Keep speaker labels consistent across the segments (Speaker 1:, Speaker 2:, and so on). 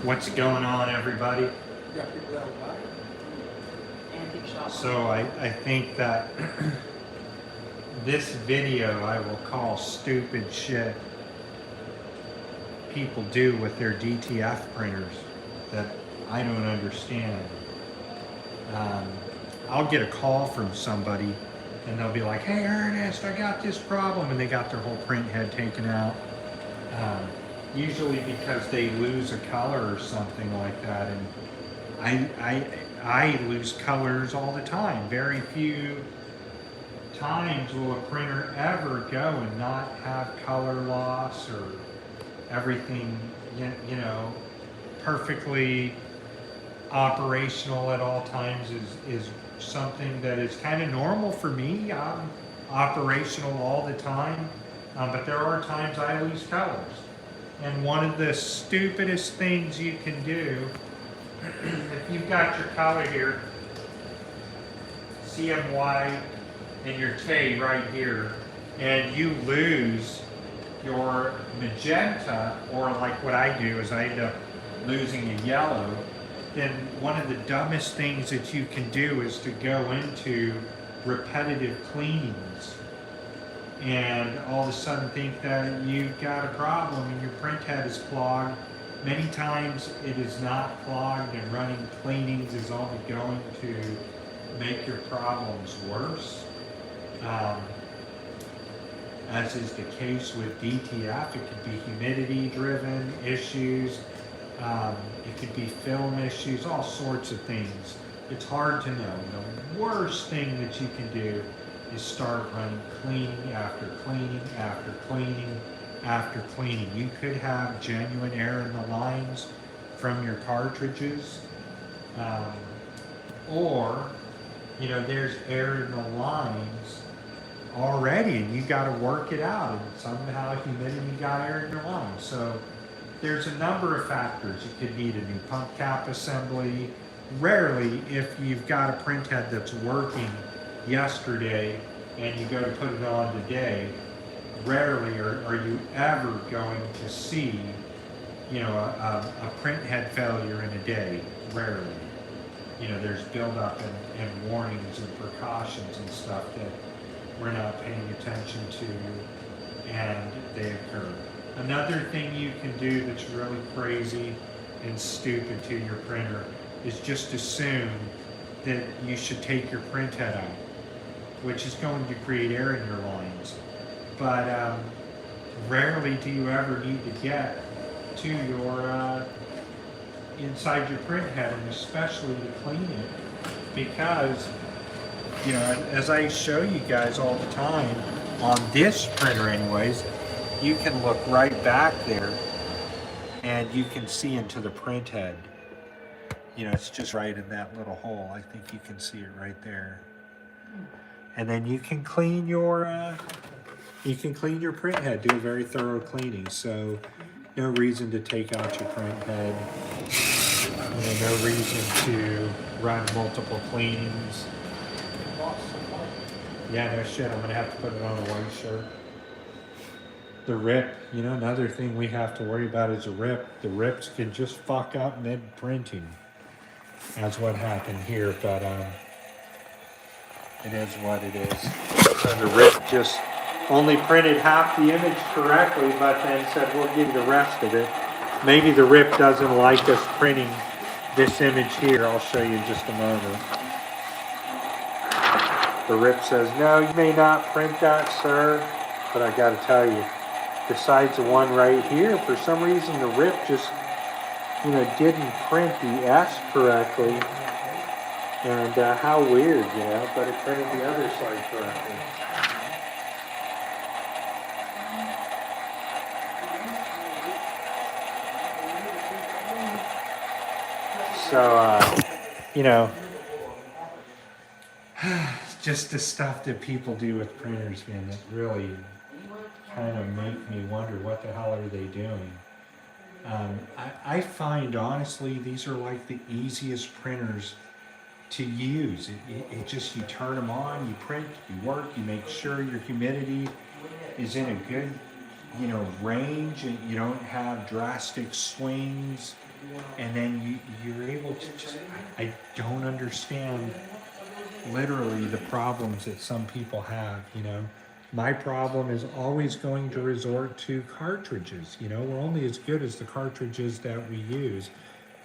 Speaker 1: What's going on, everybody? So I think that this video I will call stupid shit people do with their DTF printers that I don't understand. I'll get a call from somebody and they'll be like, hey Ernest, I got this problem, and they got their whole print head taken out. Usually because they lose a color or something like that, and I lose colors all the time. Very few times will a printer ever go and not have color loss or everything, you know, perfectly operational at all times is something that is kind of normal for me. I'm operational all the time, but there are times I lose colors. And one of the stupidest things you can do, if you've got your color here, CMY and your K right here, and you lose your magenta, or like what I do is I end up losing a yellow, then one of the dumbest things that you can do is to go into repetitive cleanings and all of a sudden think that you've got a problem and your print head is clogged. Many times it is not clogged, and running cleanings is only going to make your problems worse. As is the case with DTF, it could be humidity driven issues, it could be film issues, all sorts of things. It's hard to know. The worst thing that you can do is start running cleaning after cleaning after cleaning after cleaning. You could have genuine air in the lines from your cartridges, or you know, there's air in the lines already and you got to work it out, and somehow humidity got air in your lines. So there's a number of factors. You could need a new pump cap assembly. Rarely, if you've got a print head that's working yesterday and you go to put it on today, rarely are you ever going to see, you know, a print head failure in a day. Rarely. You know, there's buildup and warnings and precautions and stuff that we're not paying attention to, and they occur. Another thing you can do that's really crazy and stupid to your printer is just assume that you should take your print head out, which is going to create air in your lines. But rarely do you ever need to get to your inside your print head, and especially to clean it, because you know, as I show you guys all the time on this printer anyways, you can look right back there and you can see into the print head. You know, it's just right in that little hole. I think you can see it right there. And then you can clean your print head, do a very thorough cleaning. So no reason to take out your print head. You know, no reason to run multiple cleanings. Yeah, no shit, I'm gonna have to put it on a white shirt. The rip, you know, another thing we have to worry about is a rip. The rips can just fuck up mid-printing. That's what happened here, but it is what it is. So the rip just only printed half the image correctly, but then said, we'll give you the rest of it. Maybe the rip doesn't like us printing this image here. I'll show you in just a moment. The rip says, no, you may not print that, sir. But I gotta tell you, besides the one right here, for some reason the rip just, you know, didn't print the S correctly. And how weird, you know, but it printed the other side correctly. So, you know, just the stuff that people do with printers, man, that really kind of make me wonder what the hell are they doing. I find, honestly, these are like the easiest printers to use. It just, you turn them on, you print, you work, you make sure your humidity is in a good, you know, range, and you don't have drastic swings And then you're able to just, I don't understand literally the problems that some people have, you know. My problem is always going to resort to cartridges, you know. We're only as good as the cartridges that we use,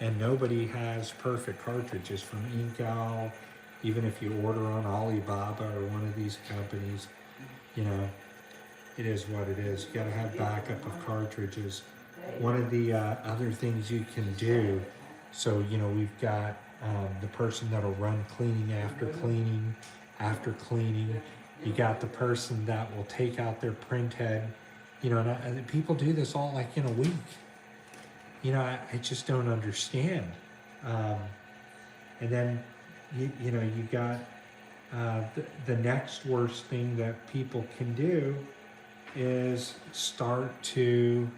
Speaker 1: and nobody has perfect cartridges from Incal. Even if you order on Alibaba or one of these companies, you know, it is what it is. You got to have backup of cartridges. One of the other things you can do, so, you know, we've got the person that'll run cleaning after cleaning, you got the person that will take out their print head, you know, and people do this all like in a week. You know, I just don't understand. And then, you know, you got the next worst thing that people can do is start to,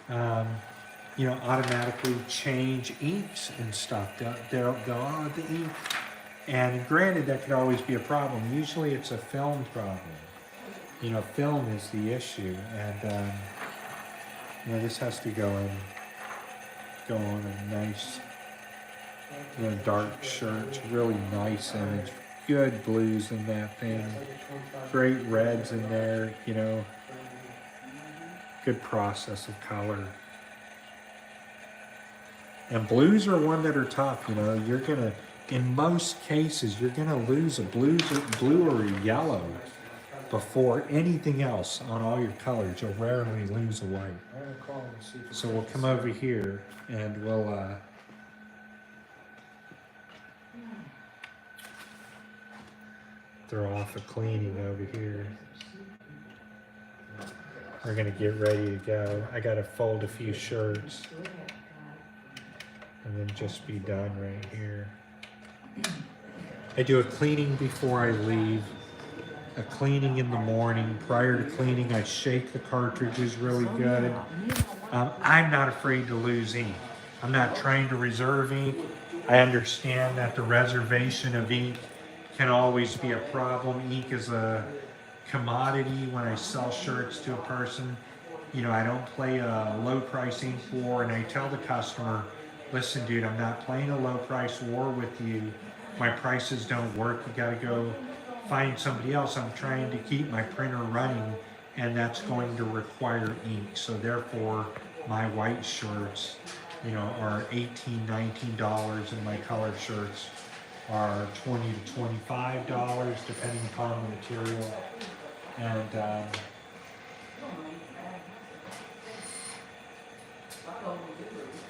Speaker 1: you know, automatically change inks and stuff. They'll oh, the ink. And granted, that could always be a problem. Usually it's a film problem. You know, film is the issue. And, you know, this has to go on a nice, you know, dark shirt. Really nice image. Good blues in that thing. Great reds in there, you know. Good process of color. And blues are one that are tough, you know. You're gonna, in most cases, you're gonna lose a blue or a yellow before anything else on all your colors. You'll rarely lose a white. So we'll come over here and we'll throw off a cleaning over here. We're gonna get ready to go. I gotta fold a few shirts and then just be done right here. I do a cleaning before I leave, a cleaning in the morning. Prior to cleaning, I shake the cartridges really good. I'm not afraid to lose ink. I'm not trying to reserve ink. I understand that the reservation of ink can always be a problem. Ink is a commodity when I sell shirts to a person. You know, I don't play a low price ink war, and I tell the customer, listen, dude, I'm not playing a low price war with you. My prices don't work. You got to go find somebody else. I'm trying to keep my printer running, and that's going to require ink. So therefore, my white shirts, you know, are $18, $19, and my color shirts are $20 to $25, depending upon the material. And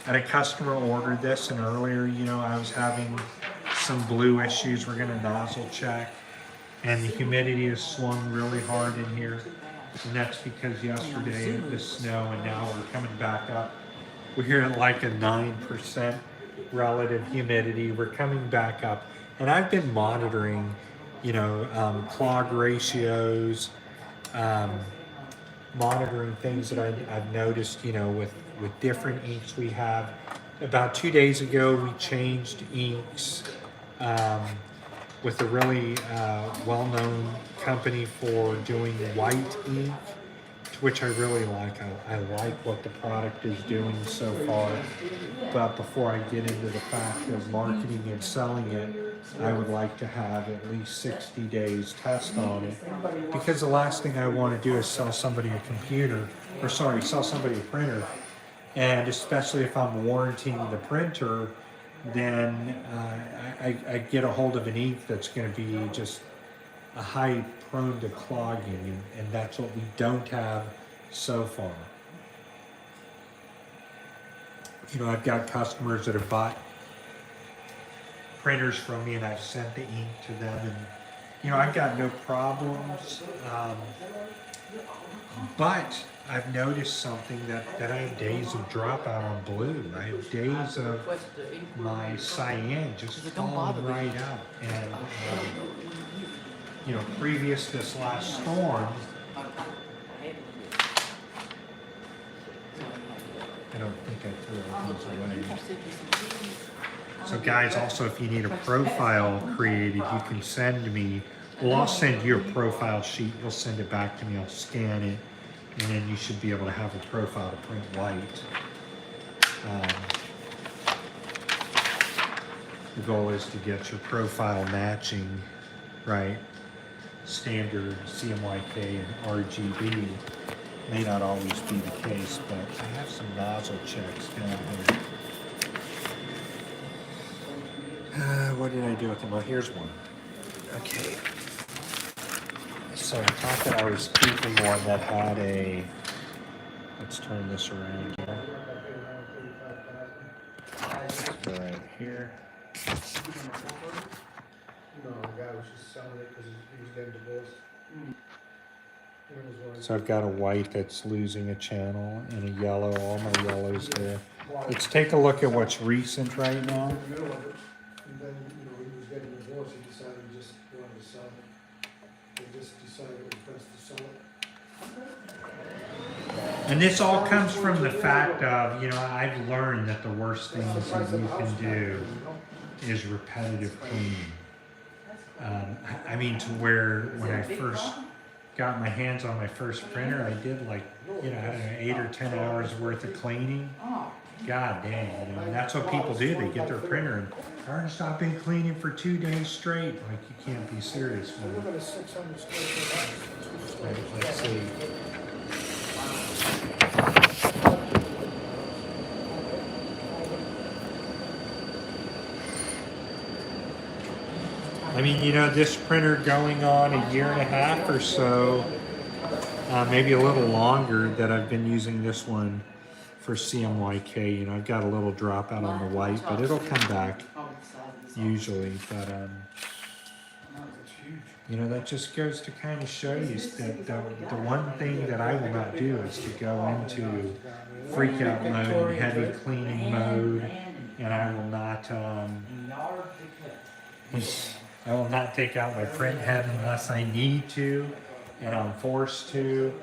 Speaker 1: and a customer ordered this, and earlier, you know, I was having some blue issues. We're gonna nozzle check, and the humidity has swung really hard in here, and that's because yesterday it was snow, and now we're coming back up. We're here at like a 9% relative humidity. We're coming back up, and I've been monitoring, you know, clog ratios, monitoring things that I've noticed, you know, with different inks we have. About 2 days ago, we changed inks with a really well-known company for doing white ink, which I really like. I like what the product is doing so far. But before I get into the fact of marketing and selling it, I would like to have at least 60 days test on it. Because the last thing I want to do is sell somebody a computer, or sorry, sell somebody a printer. And especially if I'm warranting the printer, then I get a hold of an ink that's going to be just a high prone to clogging, and that's what we don't have so far. You know, I've got customers that have bought printers from me, and I've sent the ink to them, and you know, I've got no problems. But I've noticed something that I have days of dropout on blue. I have days of my cyan just falling right out. And, you know, previous to this last storm, I don't think I threw all these away. So guys, also if you need a profile created, you can send me, well, I'll send you a profile sheet. You'll send it back to me. I'll scan it. And then you should be able to have a profile to print white. The goal is to get your profile matching, right? Standard CMYK and RGB. May not always be the case, but I have some nozzle checks down here. What did I do with them? Well, here's one. Okay. So I thought that I was keeping one that had a, let's turn this around here. Let's go right here.
Speaker 2: No, the guy was just selling it because he was getting divorced.
Speaker 1: So I've got a white that's losing a channel and a yellow, all my yellows there. Let's take a look at what's recent right now.
Speaker 2: In the middle of it, and then, he was getting divorced, he decided he just wanted to sell it. They just decided it was best to sell it.
Speaker 1: And this all comes from the fact of, I've learned that the worst things that you can do is repetitive cleaning. I mean, to where when I first got my hands on my first printer, I did like, I don't know, 8 or 10 hours worth of cleaning. God dang, and that's what people do. They get their printer and, Ernest, I've been cleaning for 2 days straight. Like, you can't be serious, man.
Speaker 2: Look at a 600 square foot house.
Speaker 1: Right, let's see. I mean, this printer going on 1.5 years or so, maybe a little longer, that I've been using this one for CMYK. I've got a little dropout on the white, but it'll come back usually. But that just goes to kind of show you that the one thing that I will not do is to go into freak out mode, heavy cleaning mode, and I will not. I will not take out my print head unless I need to, and I'm forced to,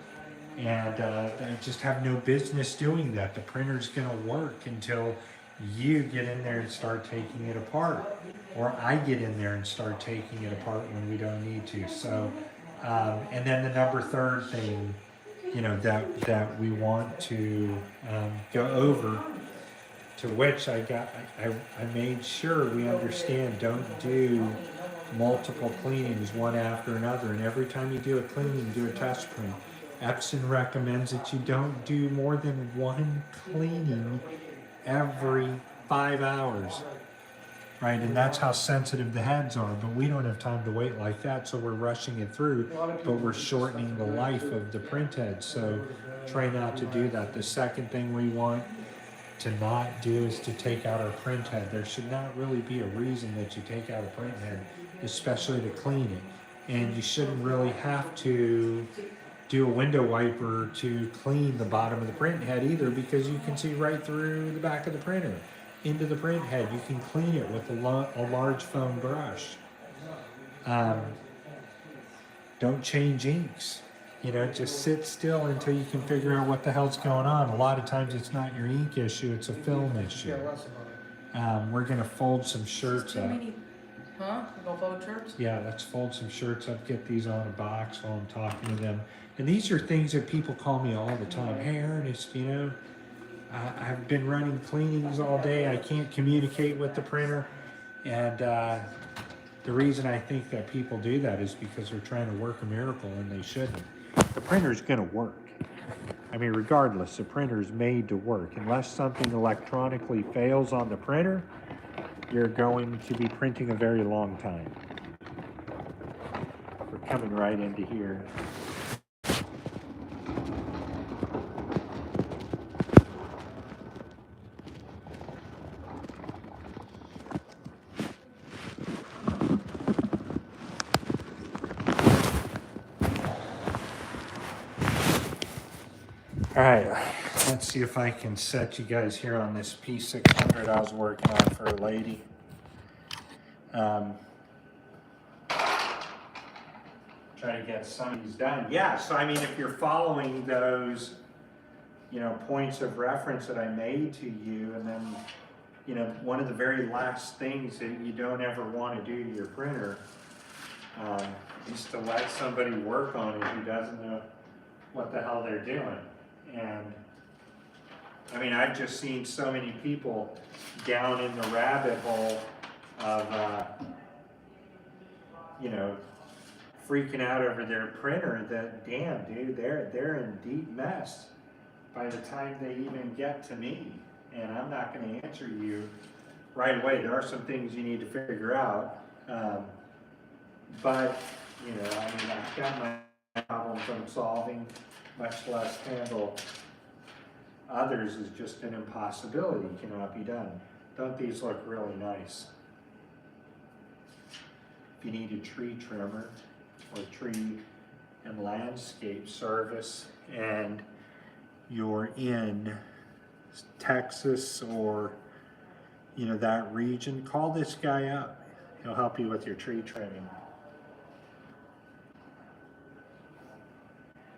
Speaker 1: and I just have no business doing that. The printer's going to work until you get in there and start taking it apart, or I get in there and start taking it apart when we don't need to. So, and then the third thing, that we want to go over, to which I made sure we understand, don't do multiple cleanings one after another, and every time you do a cleaning, do a test print. Epson recommends that you don't do more than one cleaning every 5 hours, right? And that's how sensitive the heads are, but we don't have time to wait like that, so we're rushing it through, but we're shortening the life of the print head, so try not to do that. The second thing we want to not do is to take out our print head. There should not really be a reason that you take out a print head, especially to clean it. And you shouldn't really have to do a window wiper to clean the bottom of the print head either, because you can see right through the back of the printer into the print head. You can clean it with a large foam brush. Don't change inks. Just sit still until you can figure out what the hell's going on. A lot of times it's not your ink issue, it's a film issue. We're gonna fold some shirts up.
Speaker 3: Huh? You gonna fold shirts?
Speaker 1: Yeah, let's fold some shirts up, get these on a box while I'm talking to them. And these are things that people call me all the time. Hey, Ernest, I've been running cleanings all day. I can't communicate with the printer. And the reason I think that people do that is because they're trying to work a miracle, and they shouldn't. The printer's gonna work. I mean, regardless, the printer's made to work. Unless something electronically fails on the printer, you're going to be printing a very long time. We're coming right into here. All right, let's see if I can set you guys here on this P600 I was working on for a lady. Try to get some of these done. Yeah, so I mean, if you're following those, points of reference that I made to you, and then, one of the very last things that you don't ever want to do to your printer is to let somebody work on it who doesn't know what the hell they're doing. And I mean, I've just seen so many people down in the rabbit hole of, you know, freaking out over their printer that, damn, dude, they're in deep mess by the time they even get to me. And I'm not gonna answer you right away. There are some things you need to figure out. But, you know, I mean, I've got my problems I'm solving, much less handle others is just an impossibility, cannot be done. Don't these look really nice? If you need a tree trimmer or tree and landscape service and you're in Texas or, you know, that region, call this guy up. He'll help you with your tree trimming.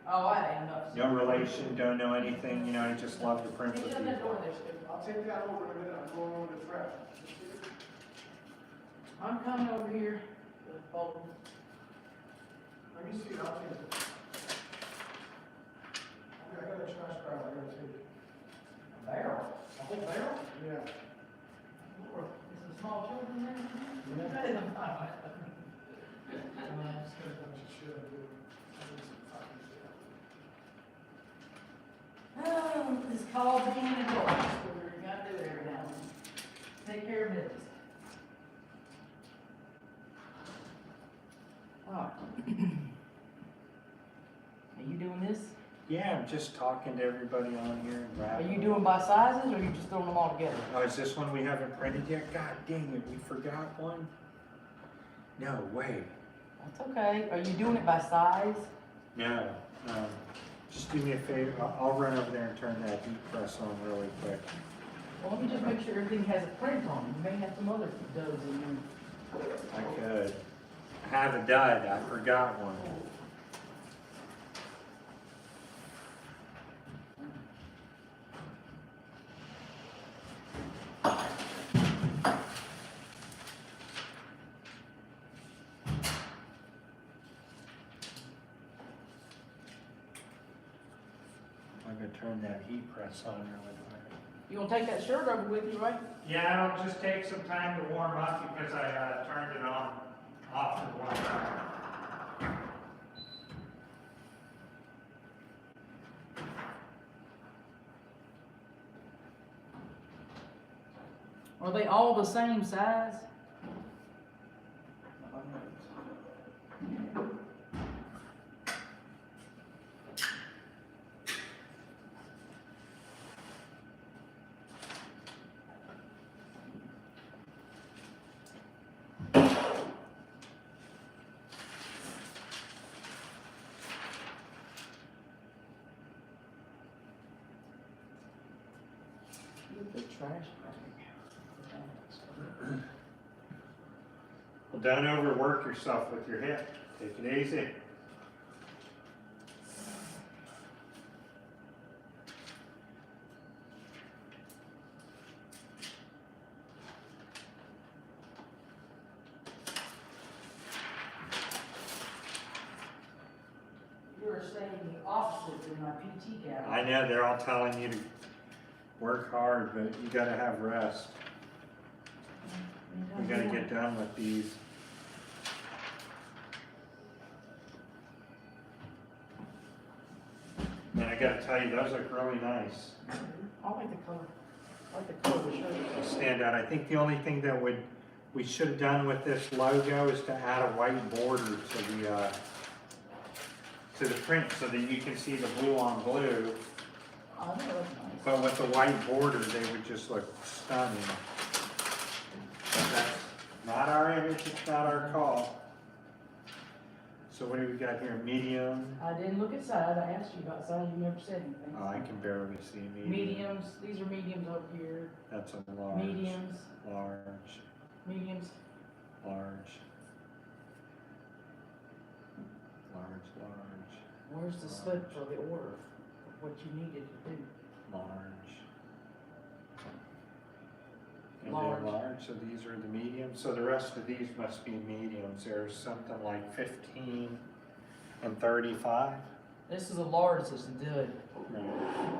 Speaker 3: Oh, I ain't enough.
Speaker 1: No relation, don't know anything, you know, I just love to print with
Speaker 3: Shut that
Speaker 1: people.
Speaker 3: door there, Skip.
Speaker 2: I'll take that over in a minute, I'm going over the trash.
Speaker 3: I'm coming over here. Oh,
Speaker 2: Let me see it, I'll take it. I got a trash barrel, I gotta take it.
Speaker 3: a barrel? A whole barrel?
Speaker 2: Yeah.
Speaker 3: Lord, is there small children there?
Speaker 2: Yeah.
Speaker 3: That isn't fun.
Speaker 2: Just got a bunch of shit I do. I need some fucking shit.
Speaker 3: Oh, it's called being an adult. You gotta do it every now and then. Take care of business. Oh. Are you doing this?
Speaker 1: Yeah, I'm just talking to everybody on here and
Speaker 3: Are
Speaker 1: rapping.
Speaker 3: you doing by sizes, or are you just throwing them all together?
Speaker 1: Oh, is this one we haven't printed yet? God dang it, we forgot one? No way.
Speaker 3: That's okay. Are you doing it by size?
Speaker 1: No, just do me a favor, I'll run over there and turn that heat press on really quick.
Speaker 3: Well, let me just make sure everything has a print on it. You may have some other does in there.
Speaker 1: I could. I have a dud, I forgot one. I'm gonna turn that heat press on really quick.
Speaker 3: You gonna take that shirt over with you, right?
Speaker 1: Yeah, it'll just take some time to warm up because I turned it on off to one time.
Speaker 3: Are they all the same size? The trash bag.
Speaker 1: Well, don't overwork yourself with your hip. Take it easy.
Speaker 3: You were saying the opposite in my PT gown.
Speaker 1: I know they're all telling you to work hard, but you gotta have rest. We gotta get done with these. And I gotta tell you, those look really nice.
Speaker 3: I like the color. I like the color of the shirt.
Speaker 1: They stand out. I think the only thing that we should have done with this logo is to add a white border to the print so that you can see the blue on blue.
Speaker 3: Oh, that looks nice.
Speaker 1: But with the white border, they would just look stunning. But that's not our image, it's not our call. So what do we got here? Medium?
Speaker 3: I didn't look at size. I asked you about size. You never said anything.
Speaker 1: Oh, I can barely see medium.
Speaker 3: Mediums. These are mediums up here.
Speaker 1: That's a large.
Speaker 3: Mediums.
Speaker 1: Large.
Speaker 3: Mediums.
Speaker 1: Large. Large, large.
Speaker 3: Where's the slip for the order of what you needed to do?
Speaker 1: Large. And
Speaker 3: Large.
Speaker 1: they're large, so these are the mediums. So the rest of these must be mediums. There's something like 15 and 35.
Speaker 3: This is a large. This is good.
Speaker 1: No,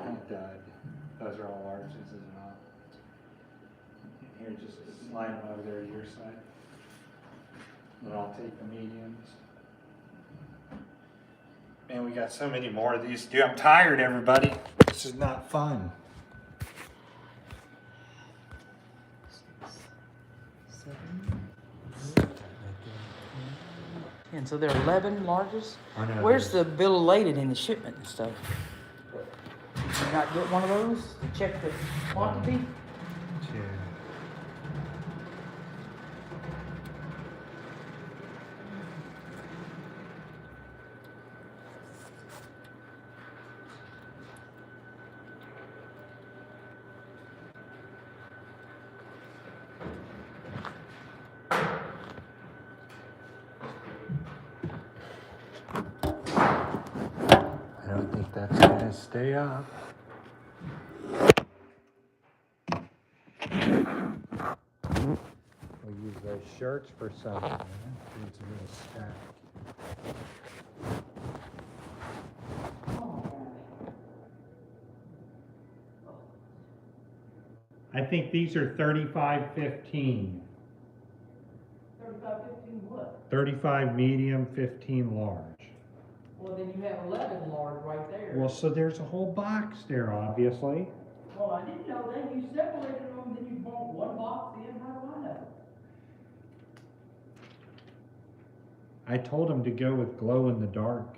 Speaker 1: I'm done. Those are all larges as well. Here, just slide them over there to your side. And I'll take the mediums. Man, we got so many more of these to do. I'm tired, everybody. This is not fun.
Speaker 4: 10. So there are 11 larges?
Speaker 1: I know.
Speaker 4: Where's the bill of lading in the shipment and stuff? Did you not get one of those to check the quantity?
Speaker 1: Two. I don't think that's gonna stay up. We'll use those shirts for something. Needs a little stack. I think these are 35-15.
Speaker 4: 35, 15 what?
Speaker 1: 35 medium, 15 large.
Speaker 4: Well, then you have 11 large right there.
Speaker 1: Well, so there's a whole box there, obviously.
Speaker 4: Well, I didn't know that. You separated them, then you brought one box in. How do I know?
Speaker 1: I told him to go with glow in the dark.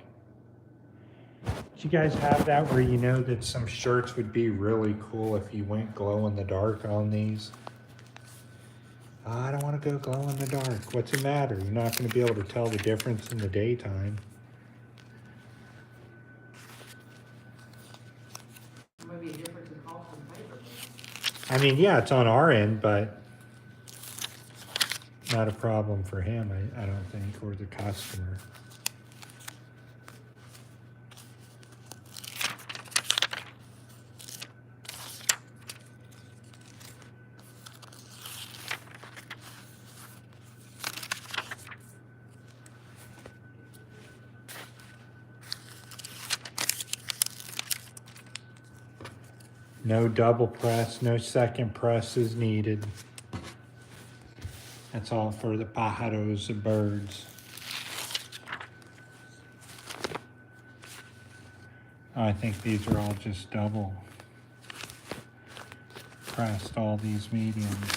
Speaker 1: Did you guys have that where you know that some shirts would be really cool if you went glow in the dark on these? I don't want to go glow in the dark. What's the matter? You're not going to be able to tell the difference in the daytime.
Speaker 4: Maybe a difference in cost and paper.
Speaker 1: I mean, yeah, it's on our end, but not a problem for him, I don't think, or the customer. No double press, no second press is needed. That's all for the pájaros, the birds. I think these are all just double pressed, all these mediums.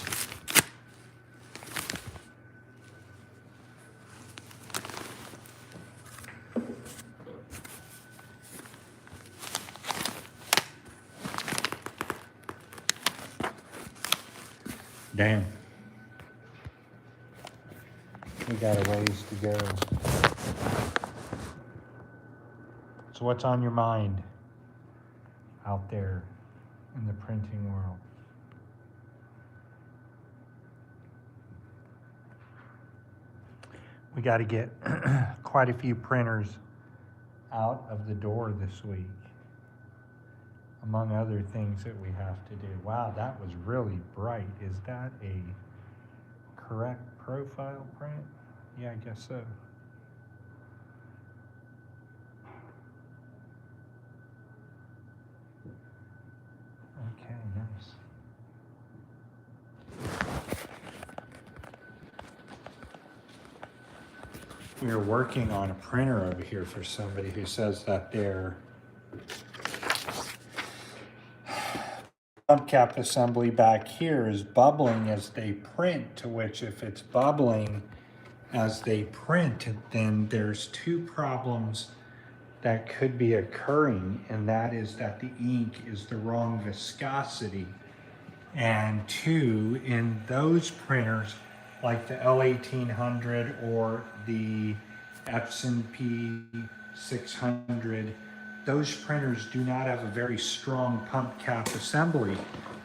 Speaker 1: Damn. We got a ways to go. So what's on your mind out there in the printing world? We got to get quite a few printers out of the door this week, among other things that we have to do. Wow, that was really bright. Is that a correct profile print? Yeah, I guess so. Okay, nice. We are working on a printer over here for somebody who says that their pump cap assembly back here is bubbling as they print, to which if it's bubbling as they print, then there's two problems that could be occurring, and that is that the ink is the wrong viscosity, and two, in those printers like the L1800 or the Epson P600, those printers do not have a very strong pump cap assembly.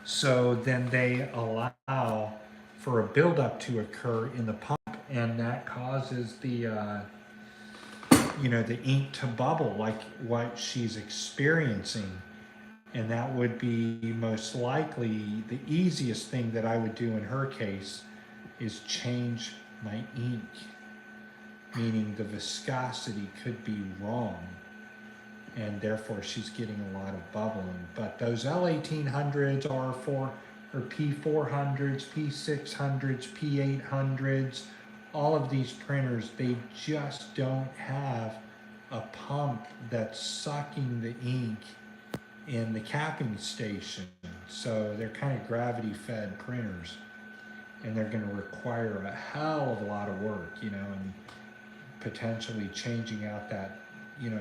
Speaker 1: So then they allow for a buildup to occur in the pump, and that causes the, the ink to bubble like what she's experiencing. And that would be most likely the easiest thing that I would do in her case is change my ink, meaning the viscosity could be wrong, and therefore she's getting a lot of bubbling. But those L1800s are for or P400s, P600s, P800s, all of these printers, they just don't have a pump that's sucking the ink in the capping station. So they're kind of gravity fed printers, and they're going to require a hell of a lot of work, and potentially changing out that,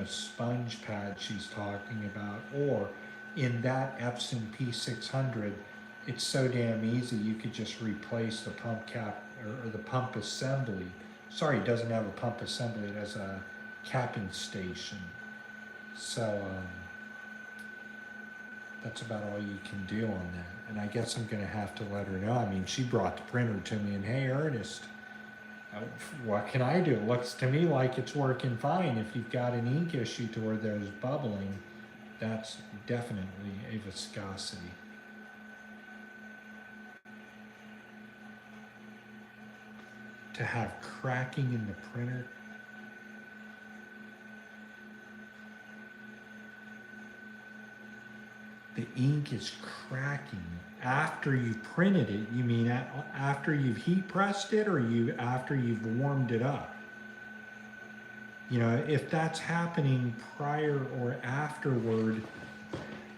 Speaker 1: sponge pad she's talking about. Or in that Epson P600, it's so damn easy, you could just replace the pump cap or the pump assembly. Sorry, it doesn't have a pump assembly, it has a capping station. So that's about all you can do on that. And I guess I'm gonna have to let her know. I mean, she brought the printer to me and, hey, Ernest, what can I do? It looks to me like it's working fine. If you've got an ink issue to where there's bubbling, that's definitely a viscosity. To have cracking in the printer, the ink is cracking after you've printed it. You mean after you've heat pressed it, or after you've warmed it up? If that's happening prior or afterward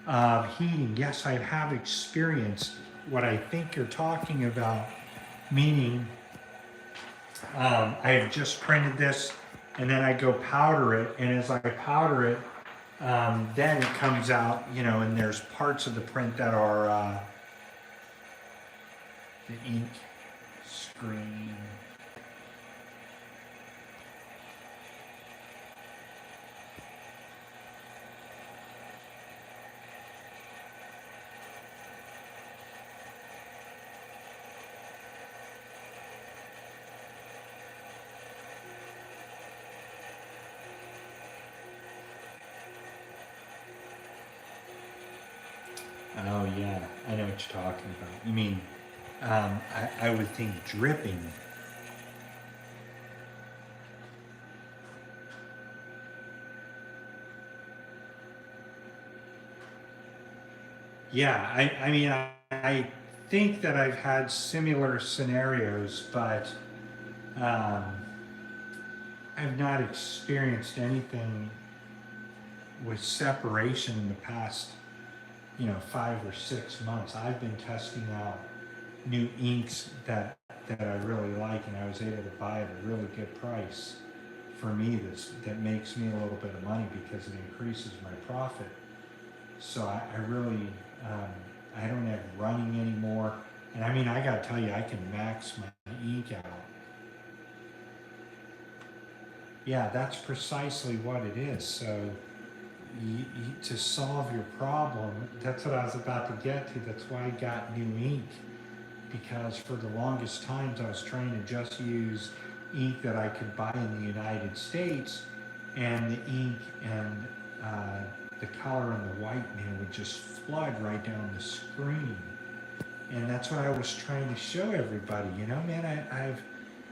Speaker 1: of heating, yes, I have experienced what I think you're talking about, meaning I have just printed this and then I go powder it, and as I powder it, then it comes out, and there's parts of the print that are the ink screen. Oh yeah, I know what you're talking about. You mean, I would think dripping. Yeah, I mean, I think that I've had similar scenarios, but I've not experienced anything with separation in the past 5 or 6 months. I've been testing out new inks that I really like, and I was able to buy at a really good price for me. That makes me a little bit of money because it increases my profit. So I really I don't have running anymore, and I mean, I gotta tell you, I can max my ink out. Yeah, that's precisely what it is. So to solve your problem, that's what I was about to get to. That's why I got new ink, because for the longest times I was trying to just use ink that I could buy in the United States, and the ink and the color and the white, would just flood right down the screen. And that's what I was trying to show everybody. Man,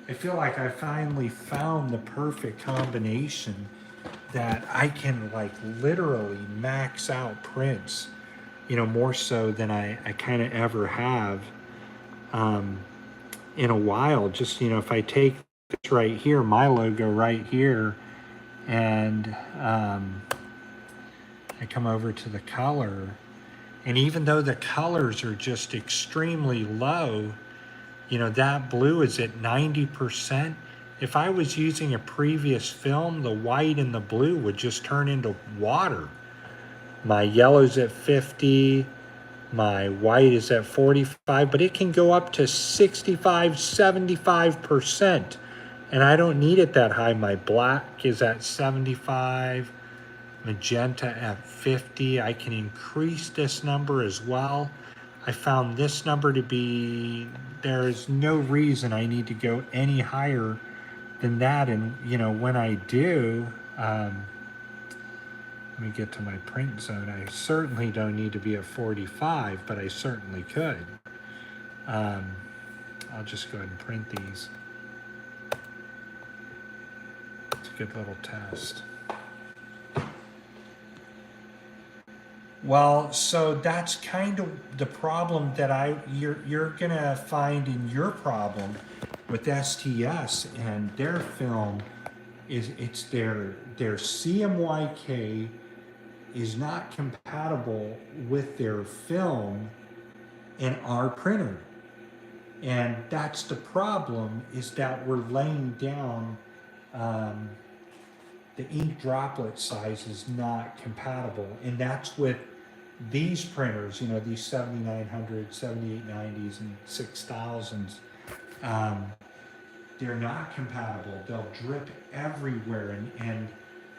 Speaker 1: I feel like I finally found the perfect combination that I can literally max out prints, more so than I kind of ever have in a while. Just, if I take this right here, my logo right here, and I come over to the color, and even though the colors are just extremely low, that blue is at 90%. If I was using a previous film, the white and the blue would just turn into water. My yellow's at 50, my white is at 45, but it can go up to 65, 75%. And I don't need it that high. My black is at 75, magenta at 50. I can increase this number as well. I found this number to be, there is no reason I need to go any higher than that. And when I do, let me get to my print zone. I certainly don't need to be at 45, but I certainly could. I'll just go ahead and print these. It's a good little test. Well, so that's kind of the problem that you're gonna find in your problem with STS and their film is it's their CMYK is not compatible with their film in our printer. And that's the problem, is that we're laying down the ink droplet size is not compatible. And that's with these printers, you know, these 7900, 7890s, and 6000s. They're not compatible. They'll drip everywhere. And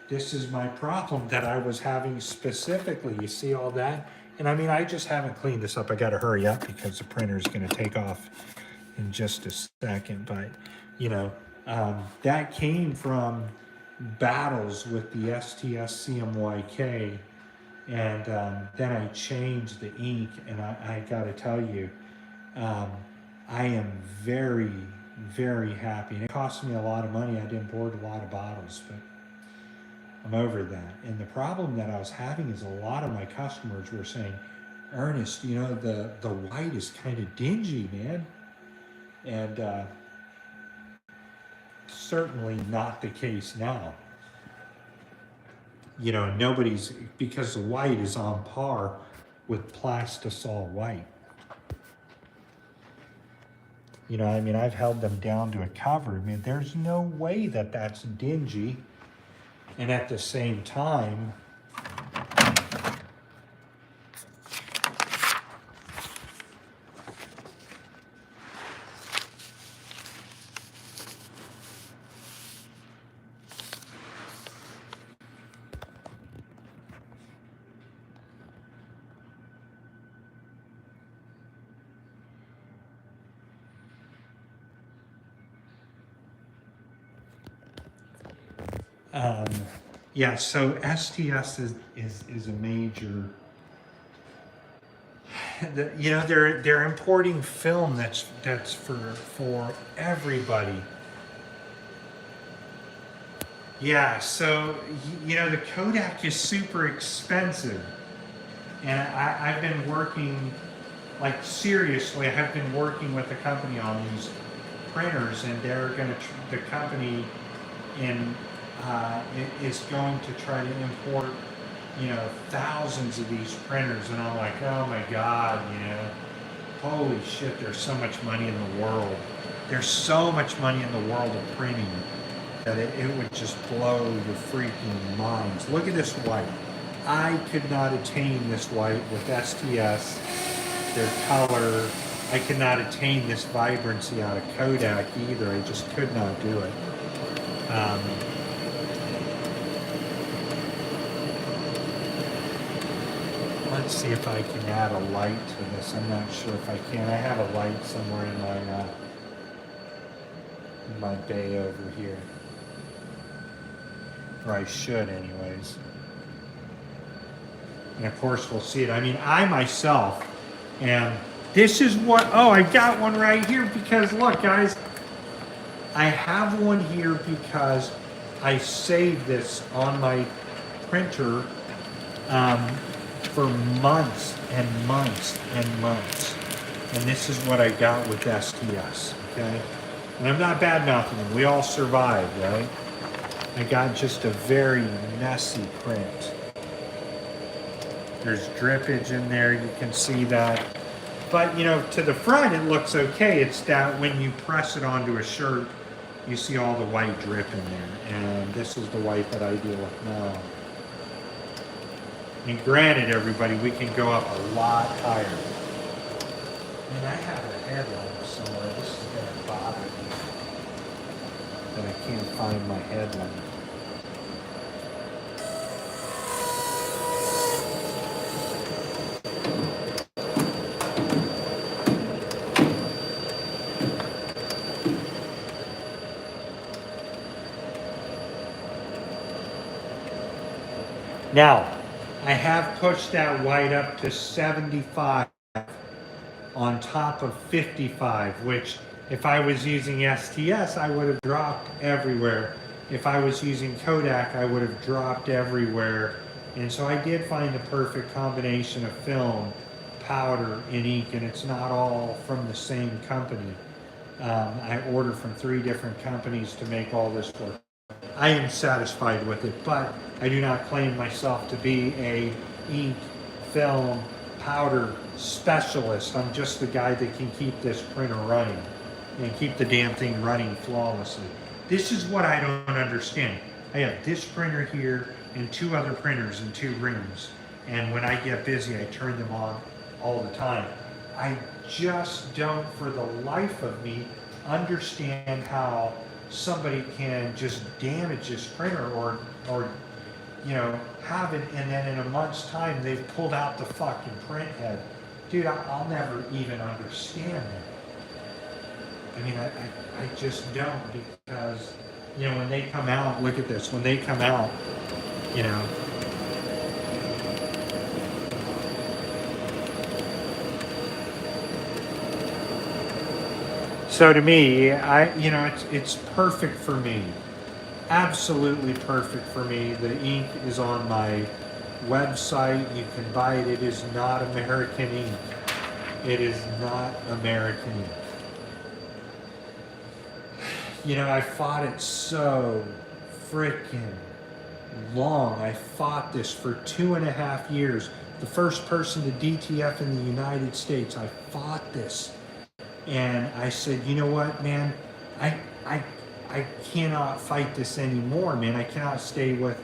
Speaker 1: this is my problem that I was having specifically. You see all that? And I mean, I just haven't cleaned this up. I got to hurry up because the printer is going to take off in just a second. But, you know, that came from battles with the STS CMYK. And then I changed the ink. And I got to tell you, I am very, very happy. And it cost me a lot of money. I didn't board a lot of bottles, but I'm over that. And the problem that I was having is a lot of my customers were saying, Ernest, you know, the white is kind of dingy, man. And certainly not the case now. You know, nobody's, because the white is on par with plastisol white. You know, I mean, I've held them down to a cover. I mean, there's no way that that's dingy. And at the same time, yeah, so STS is a major, you know, they're importing film that's for everybody. Yeah, so, you know, the Kodak is super expensive. And I've been working, like seriously, I've been working with a company on these printers, and they're going to, the company is going to try to import, you know, thousands of these printers. And I'm like, oh my God, you know, holy shit, there's so much money in the world. There's so much money in the world of printing that it would just blow your freaking minds. Look at this white. I could not attain this white with STS, their color. I could not attain this vibrancy out of Kodak either. I just could not do it. Let's see if I can add a light to this. I'm not sure if I can. I have a light somewhere in my bay over here. Or I should anyways. And of course we'll see it. I mean, I myself, and this is what, oh, I got one right here because look guys, I have one here because I saved this on my printer for months and months and months. And this is what I got with STS, okay? And I'm not bad mouthing them. We all survived, right? I got just a very messy print. There's drippage in there, you can see that. But, you know, to the front it looks okay. It's that when you press it onto a shirt, you see all the white drip in there. And this is the white that I deal with now. And granted, everybody, we can go up a lot higher. And I have a headlamp somewhere. This is going to bother me. That I can't find my headlamp. Now, I have pushed that white up to 75 on top of 55, which if I was using STS, I would have dropped everywhere. If I was using Kodak, I would have dropped everywhere And so I did find the perfect combination of film, powder, and ink, and it's not all from the same company. I ordered from 3 different companies to make all this work. I am satisfied with it, but I do not claim myself to be a ink, film, powder specialist. I'm just the guy that can keep this printer running and keep the damn thing running flawlessly. This is what I don't understand. I have this printer here and 2 other printers in 2 rooms. And when I get busy, I turn them on all the time. I just don't, for the life of me, understand how somebody can just damage this printer or you know, have it, and then in a month's time they've pulled out the fucking print head. Dude, I'll never even understand that. I mean, I just don't, because, you know, when they come out, look at this, when they come out, you know, so to me, you know, it's perfect for me. Absolutely perfect for me. The ink is on my website. You can buy it. It is not American ink. It is not American ink. You know, I fought it so freaking long. I fought this for 2.5 years. The first person to DTF in the United States. I fought this. And I said, you know what, man, I cannot fight this anymore, man. I cannot stay with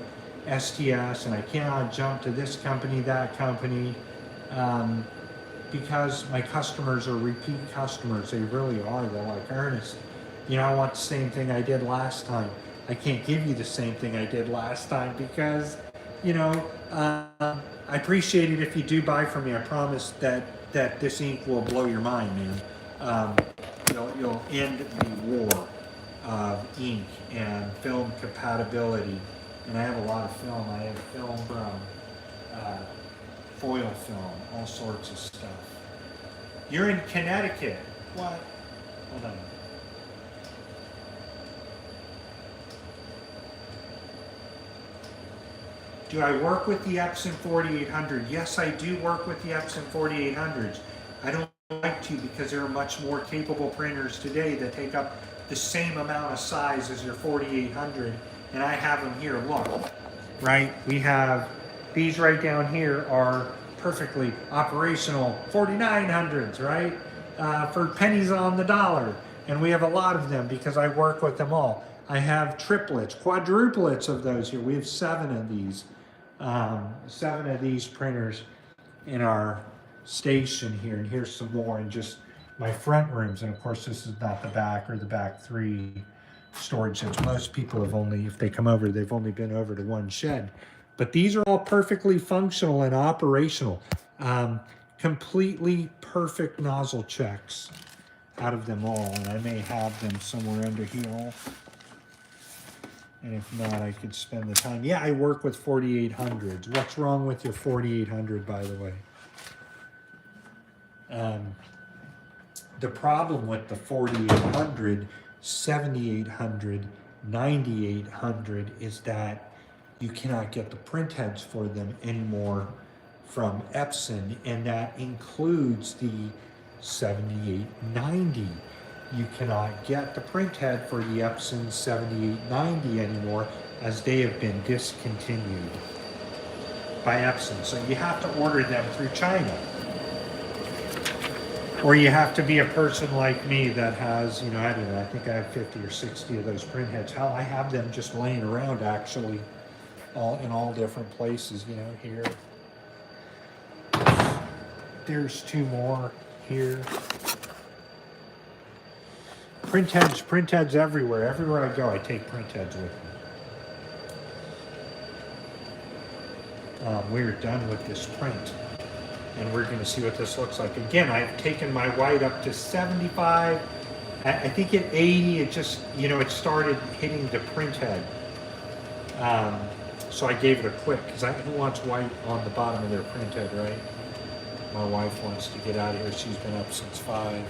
Speaker 1: STS, and I cannot jump to this company, that company, because my customers are repeat customers. They really are. They're like, Ernest, you know, I want the same thing I did last time. I can't give you the same thing I did last time because, you know, I appreciate it if you do buy from me. I promise that this ink will blow your mind, man. You'll end the war of ink and film compatibility. And I have a lot of film. I have film from foil film, all sorts of stuff. You're in Connecticut. What? Hold on. Do I work with the Epson 4800? Yes, I do work with the Epson 4800s. I don't like to because there are much more capable printers today that take up the same amount of size as your 4800, and I have them here. Look, right? We have these right down here are perfectly operational 4900s, right? For pennies on the dollar, and we have a lot of them because I work with them all. I have triplets, quadruplets of those here. We have 7 of these. 7 of these printers in our station here, and here's some more in just my front rooms. And of course, this is not the back or the back 3 storage sheds. Most people have only, if they come over, they've only been over to 1 shed. But these are all perfectly functional and operational. Completely perfect nozzle checks out of them all, and I may have them somewhere under here. And if not, I could spend the time. Yeah, I work with 4800s. What's wrong with your 4800, by the way? The problem with the 4800, 7800, 9800 is that you cannot get the print heads for them anymore from Epson, and that includes the 7890. You cannot get the print head for the Epson 7890 anymore, as they have been discontinued by Epson. So you have to order them through China. Or you have to be a person like me that has, you know, I don't know, I think I have 50 or 60 of those print heads. Hell, I have them just laying around, actually, in all different places, you know, here. There's 2 more here. Print heads everywhere. Everywhere I go, I take print heads with me. We're done with this print, and we're going to see what this looks like. Again, I've taken my white up to 75. I think at 80, it just, you know, it started hitting the print head. So I gave it a quick, because who wants white on the bottom of their print head, right? My wife wants to get out of here. She's been up since 5.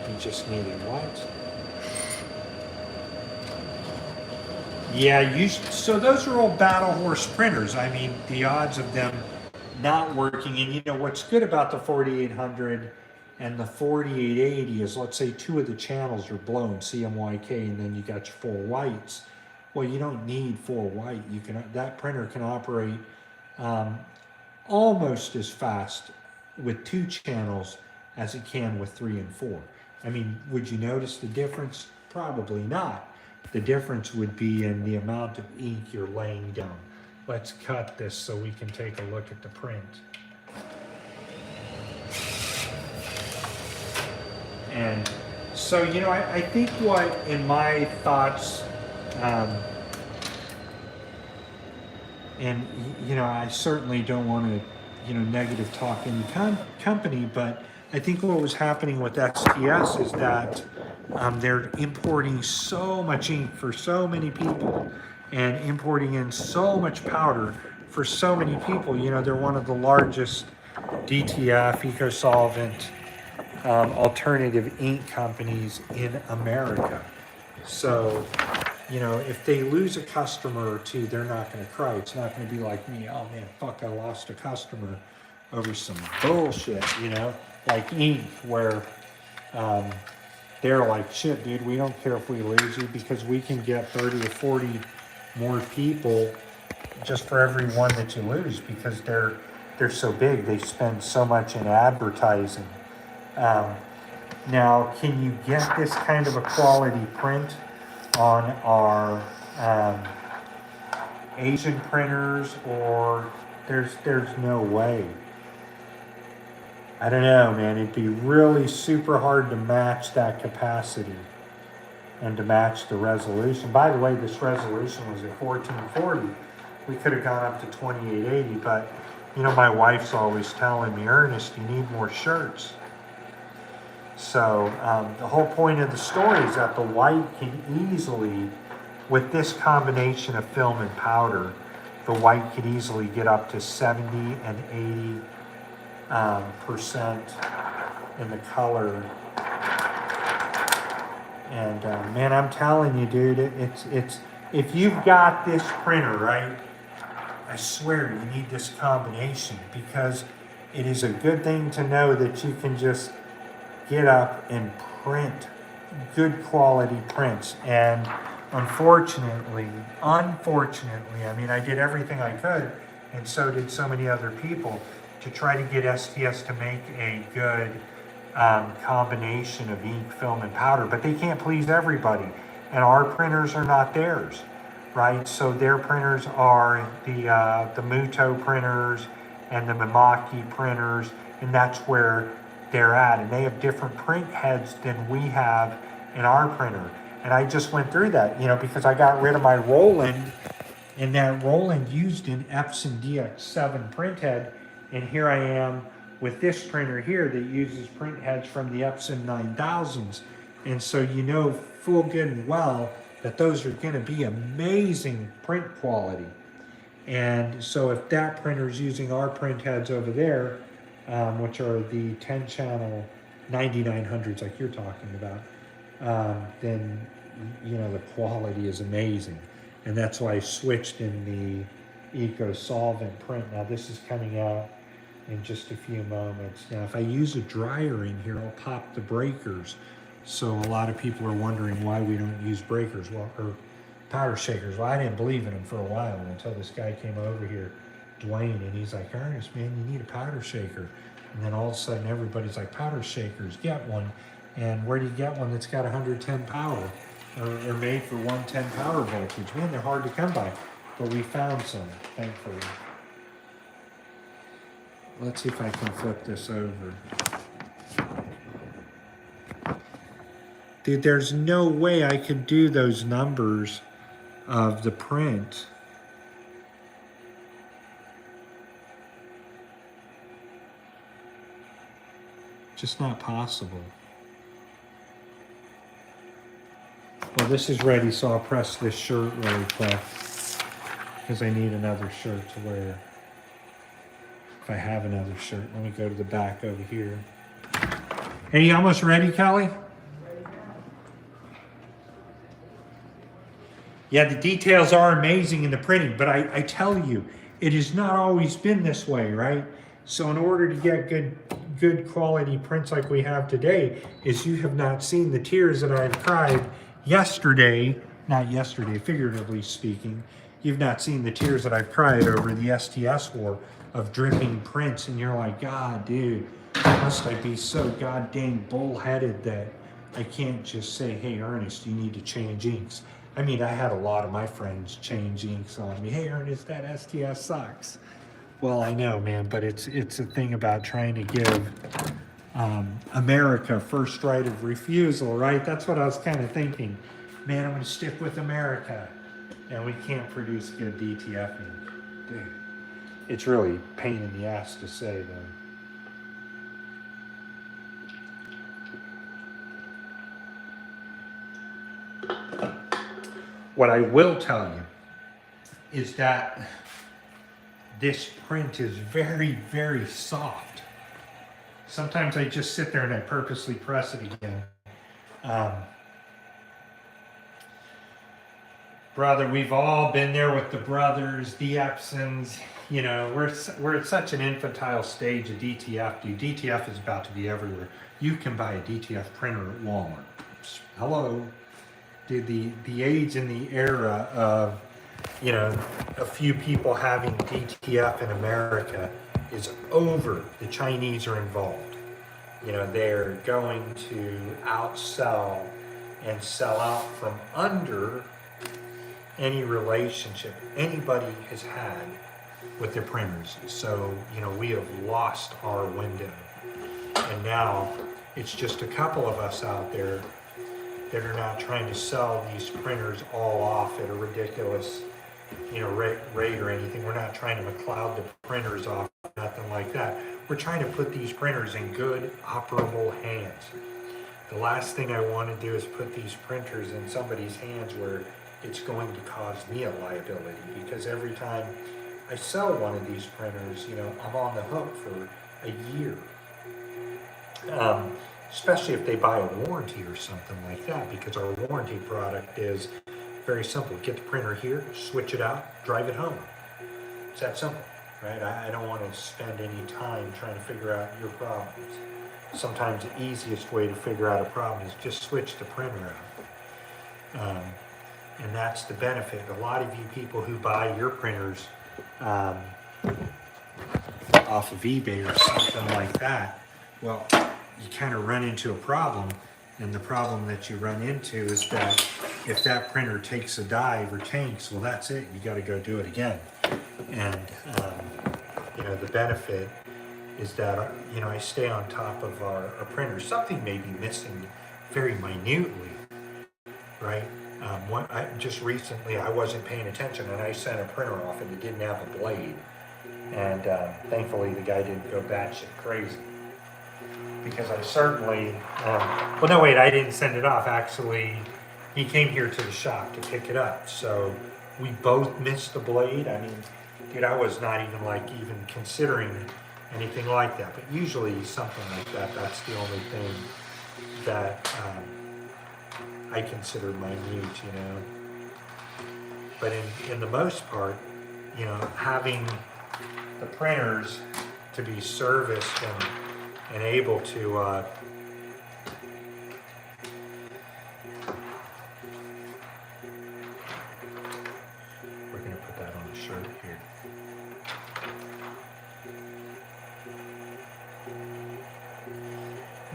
Speaker 1: You just needed white. Yeah, so those are all battle horse printers. I mean, the odds of them not working, and you know what's good about the 4800 and the 4880 is, let's say two of the channels are blown, CMYK, and then you got your four whites. Well, you don't need four white. That printer can operate um, almost as fast with two channels as it can with three and four. I mean, would you notice the difference? Probably not. The difference would be in the amount of ink you're laying down. Let's cut this so we can take a look at the print. And so, you know, I think what, in my thoughts, and, you know, I certainly don't want to, you know, negative talk any company, but I think what was happening with STS is that they're importing so much ink for so many people and importing in so much powder for so many people. You know, they're one of the largest DTF, eco-solvent, alternative ink companies in America. So, you know, if they lose a customer or two, they're not going to cry. It's not going to be like me, oh man, fuck, I lost a customer over some bullshit, you know, like ink, where they're like, shit, dude, we don't care if we lose you because we can get 30 or 40 more people just for every one that you lose because they're so big. They spend so much in advertising. Now, can you get this kind of a quality print on our Asian printers, or there's no way? I don't know, man. It'd be really super hard to match that capacity and to match the resolution. By the way, this resolution was at 1440. We could have gone up to 2880, but you know, my wife's always telling me, Ernest, you need more shirts. So the whole point of the story is that the white can easily, with this combination of film and powder, the white could easily get up to 70 and 80% in the color. And man, I'm telling you, dude, it's if you've got this printer, right, I swear you need this combination, because it is a good thing to know that you can just get up and print good quality prints. And unfortunately, I mean, I did everything I could, and so did so many other people, to try to get STS to make a good combination of ink, film, and powder, but they can't please everybody. And our printers are not theirs, right? So their printers are the Muto printers and the Mimaki printers, and that's where they're at. And they have different print heads than we have in our printer. And I just went through that, you know, because I got rid of my Roland, and that Roland used an Epson DX7 print head. And here I am with this printer here that uses print heads from the Epson 9000s. And so you know full good and well that those are going to be amazing print quality. And so if that printer is using our print heads over there, which are the 10-channel 9900s like you're talking about, then you know the quality is amazing. And that's why I switched in the eco-solvent print. Now this is coming out in just a few moments. Now if I use a dryer in here, I'll pop the breakers. So a lot of people are wondering why we don't use breakers, or powder shakers. Well, I didn't believe in them for a while until this guy came over here, Dwayne, and he's like, Ernest, man, you need a powder shaker. And then all of a sudden everybody's like, powder shakers, get one. And where do you get one that's got 110 power, or made for 110 power voltage? Man, they're hard to come by, but we found some, thankfully. Let's see if I can flip this over. Dude, there's no way I could do those numbers of the print. Just not possible. Well, this is ready, so I'll press this shirt really quick, because I need another shirt to wear. If I have another shirt, let me go to the back over here. Hey, you almost ready, Kelly? Yeah, the details are amazing in the printing, but I tell you, it has not always been this way, right? So in order to get good quality prints like we have today, is you have not seen the tears that I've cried yesterday, not yesterday, figuratively speaking. You've not seen the tears that I've cried over the STS war of dripping prints, and you're like, God, dude, must I be so goddamn bullheaded that I can't just say, hey, Ernest, you need to change inks. I mean, I had a lot of my friends change inks on me. Hey, Ernest, that STS sucks. Well, I know, man, but it's a thing about trying to give America first right of refusal, right? That's what I was kind of thinking. Man, I'm going to stick with America, and we can't produce good DTF ink. Dude, it's really a pain in the ass to say, though. What I will tell you is that this print is very, very soft. Sometimes I just sit there and I purposely press it again. Brother, we've all been there with the brothers, the Epsons. You know, we're at such an infantile stage of DTF, dude. DTF is about to be everywhere. You can buy a DTF printer at Walmart. Hello. Dude, the age and the era of, you know, a few people having DTF in America is over. The Chinese are involved. You know, they're going to outsell and sell out from under any relationship anybody has had with their printers. So, you know, we have lost our window. And now it's just a couple of us out there that are now trying to sell these printers all off at a ridiculous, you know, rate or anything. We're not trying to McLeod the printers off, nothing like that. We're trying to put these printers in good, operable hands. The last thing I want to do is put these printers in somebody's hands where it's going to cause me a liability, because every time I sell one of these printers, you know, I'm on the hook for a year. Especially if they buy a warranty or something like that, because our warranty product is very simple. Get the printer here, switch it out, drive it home. It's that simple, right? I don't want to spend any time trying to figure out your problems. Sometimes the easiest way to figure out a problem is just switch the printer out. And that's the benefit. A lot of you people who buy your printers off of eBay or something like that, well, you kind of run into a problem, and the problem that you run into is that if that printer takes a dive or tanks, well, that's it. You got to go do it again. And you know, the benefit is that, you know, I stay on top of our printers. Something may be missing very minutely, right? Just recently I wasn't paying attention, and I sent a printer off and it didn't have a blade, and thankfully the guy didn't go batshit crazy. Because I certainly, well, no, wait, I didn't send it off. Actually, he came here to the shop to pick it up. So we both missed the blade. I mean, dude, I was not even considering anything like that. But usually something like that, that's the only thing that I consider minute, you know. But in the most part, you know, having the printers to be serviced and able to we're going to put that on the shirt here.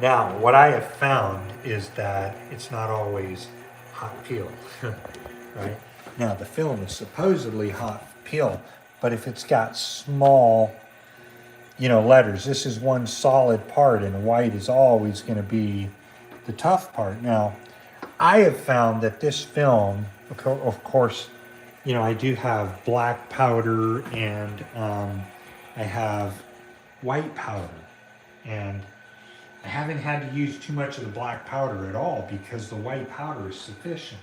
Speaker 1: Now, what I have found is that it's not always hot peel, right? Now, the film is supposedly hot peel, but if it's got small, you know, letters, this is one solid part, and white is always going to be the tough part. Now, I have found that this film, of course, you know, I do have black powder and I have white powder, and I haven't had to use too much of the black powder at all because the white powder is sufficient.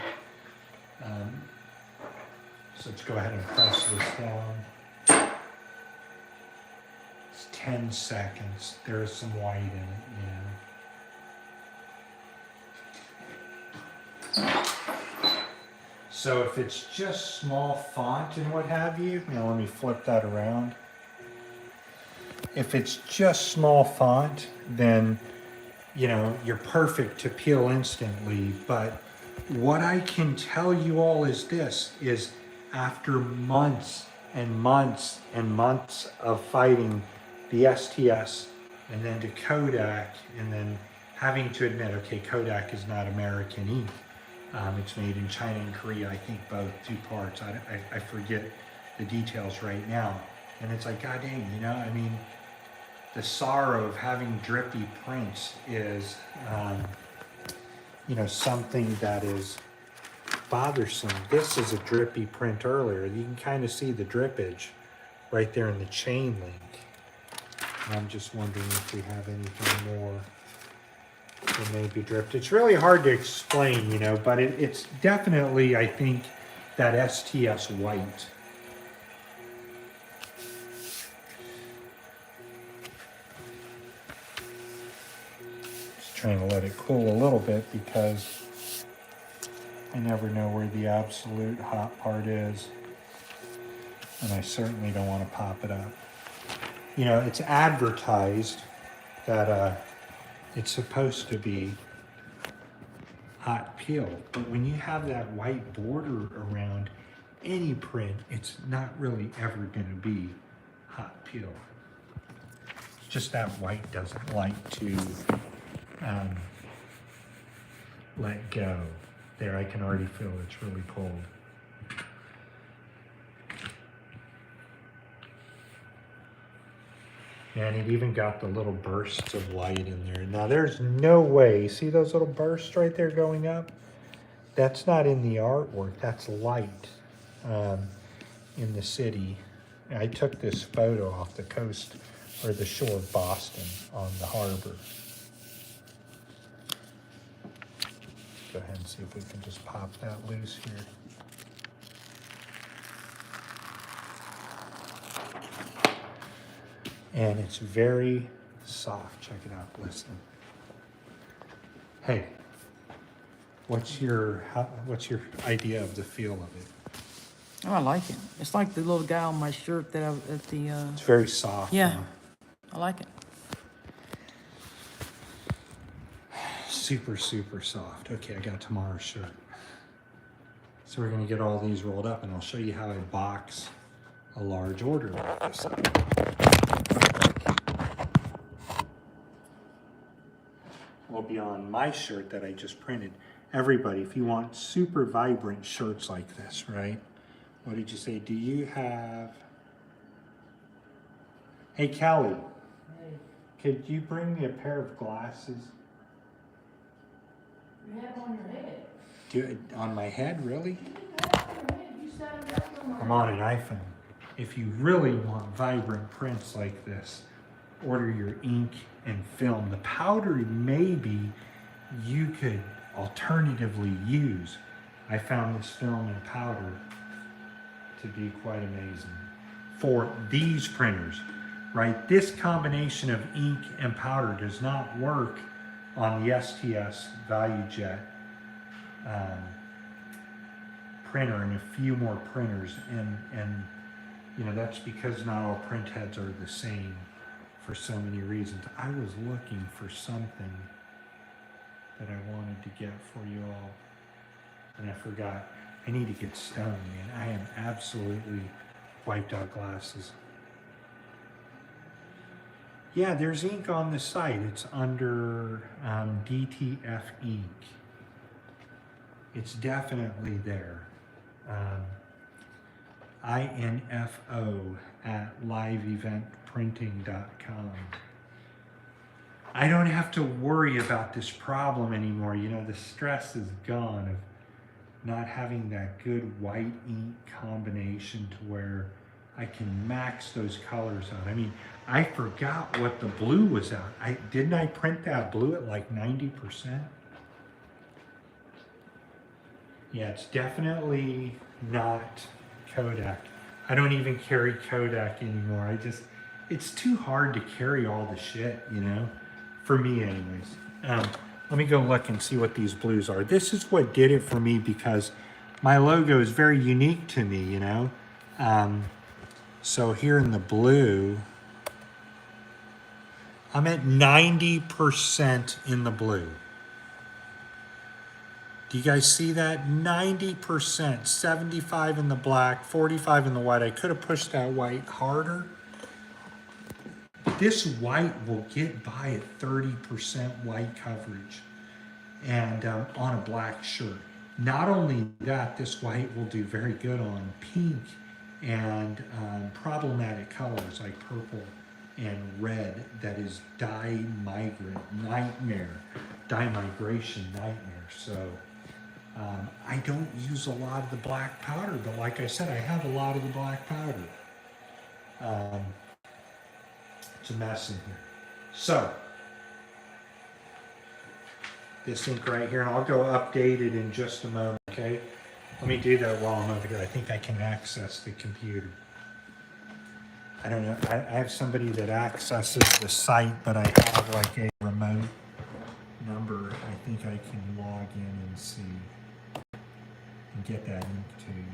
Speaker 1: So let's go ahead and press this down. 10 seconds. There is some white in it, you know. So if it's just small font and what have you, now let me flip that around. If it's just small font, then, you know, you're perfect to peel instantly. But what I can tell you all is this, is after months and months and months of fighting the STS and then to Kodak and then having to admit, okay, Kodak is not American ink. It's made in China and Korea, I think both, two parts. I forget the details right now. And it's like, God dang, you know, I mean, the sorrow of having drippy prints is, you know, something that is bothersome. This is a drippy print earlier. You can kind of see the drippage right there in the chain link. And I'm just wondering if we have anything more that may be dripped. It's really hard to explain, you know, but it's definitely, I think, that STS white. Just trying to let it cool a little bit because I never know where the absolute hot part is. And I certainly don't want to pop it up. You know, it's advertised that it's supposed to be hot peel, but when you have that white border around any print, it's not really ever going to be hot peel. It's just that white doesn't like to let go. There, I can already feel it's really cold. And it even got the little bursts of light in there. Now there's no way, see those little bursts right there going up? That's not in the artwork, that's light in the city. I took this photo off the coast or the shore of Boston on the harbor. Go ahead and see if we can just pop that loose here. And it's very soft. Check it out. Listen. Hey, what's your idea of the feel of it?
Speaker 4: Oh, I like it. It's like the little guy on my shirt that at the.
Speaker 1: It's very soft.
Speaker 4: Yeah,
Speaker 1: huh?
Speaker 4: I like it.
Speaker 1: Super, super soft. Okay, I got tomorrow's shirt. So we're gonna get all these rolled up, and I'll show you how I box a large order like this. Will be on my shirt that I just printed. Everybody, if you want super vibrant shirts like this, right? What did you say? Do you have... Hey, Kelly.
Speaker 3: Hey,
Speaker 1: Could you bring me a pair of glasses?
Speaker 3: you have on your head.
Speaker 1: Do it on my head, really?
Speaker 3: You have on your head, you set it up on
Speaker 1: I'm on an iPhone. If you really want vibrant prints like this, order your ink and film. The powder maybe you could alternatively use. I found this film and powder to be quite amazing for these printers, right? This combination of ink and powder does not work on the STS ValueJet printer and a few more printers, and you know, that's because not all print heads are the same for so many reasons. I was looking for something that I wanted to get for you all, and I forgot. I need to get stoned, man. I am absolutely wiped out glasses. Yeah, there's ink on the site. It's under DTF ink. It's definitely there. info@liveeventprinting.com. I don't have to worry about this problem anymore. You know, the stress is gone of not having that good white ink combination to where I can max those colors out. I mean, I forgot what the blue was at. Didn't I print that blue at like 90%? Yeah, it's definitely not Kodak. I don't even carry Kodak anymore. It's too hard to carry all the shit, you know? For me anyways. Let me go look and see what these blues are. This is what did it for me because my logo is very unique to me, you know. So here in the blue, I'm at 90% in the blue. Do you guys see that? 90%, 75 in the black, 45 in the white. I could have pushed that white harder. This white will get by at 30% white coverage and on a black shirt. Not only that, this white will do very good on pink and problematic colors like purple and red that is dye migration nightmare. So I don't use a lot of the black powder, but like I said, I have a lot of the black powder. It's a mess in here. So this ink right here, and I'll go update it in just a moment, okay? Let me do that while I'm over here. I think I can access the computer. I don't know, I have somebody that accesses the site, but I have like a remote number. I think I can log in and see and get that ink to you.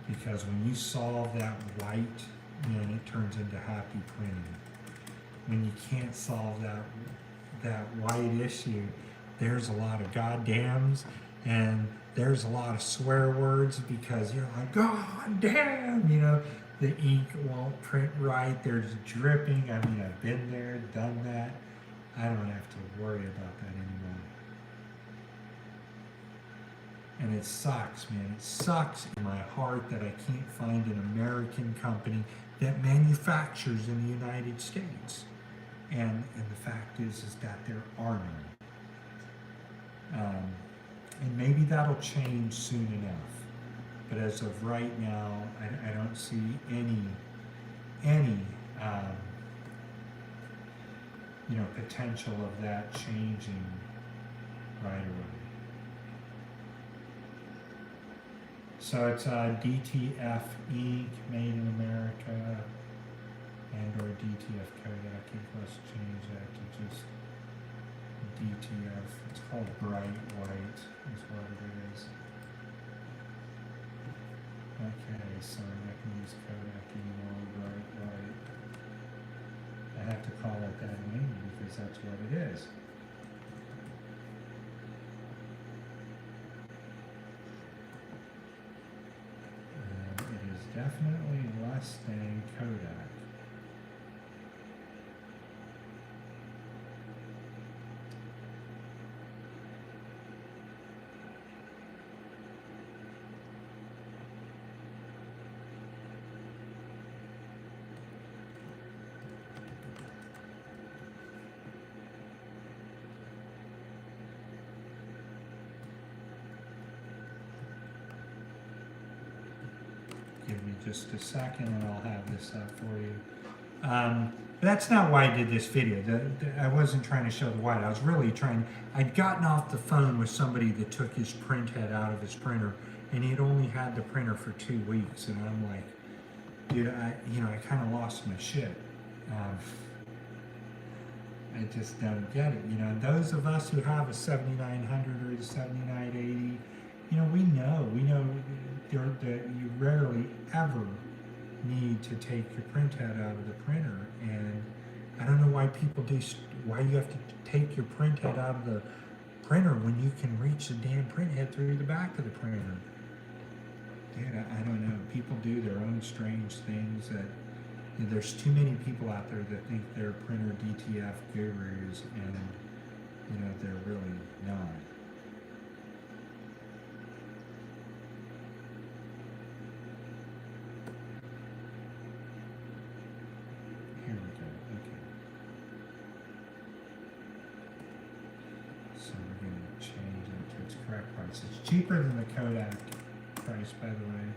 Speaker 1: Because when you solve that white, then it turns into happy printing. When you can't solve that white issue, there's a lot of goddams and there's a lot of swear words because you're like, God damn, you know, the ink won't print right, there's dripping. I mean, I've been there, done that. I don't have to worry about that anymore. And it sucks, man. It sucks in my heart that I can't find an American company that manufactures in the United States. And the fact is that there are none. And maybe that'll change soon enough. But as of right now, I don't see any potential of that changing right away. So it's DTF ink, made in America, and or DTF Kodak ink. Let's change that to just DTF. It's called bright white, is what it is. Okay, so I'm not going to use Kodak anymore, bright white. I have to call it that name because that's what it is. And it is definitely less than Kodak. Give me just a second and I'll have this up for you. That's not why I did this video. I wasn't trying to show the white. I was really trying. I'd gotten off the phone with somebody that took his print head out of his printer, and he'd only had the printer for 2 weeks. And I'm like, dude, I kind of lost my shit. I just don't get it. You know, those of us who have a 7900 or the 7980, we know that you rarely ever need to take your print head out of the printer. And I don't know why why you have to take your print head out of the printer when you can reach the damn print head through the back of the printer. Dude, I don't know. People do their own strange things that, there's too many people out there that think they're printer DTF gurus, and, they're really not. Here we go, okay. So we're going to change it to its correct price. It's cheaper than the Kodak price, by the way.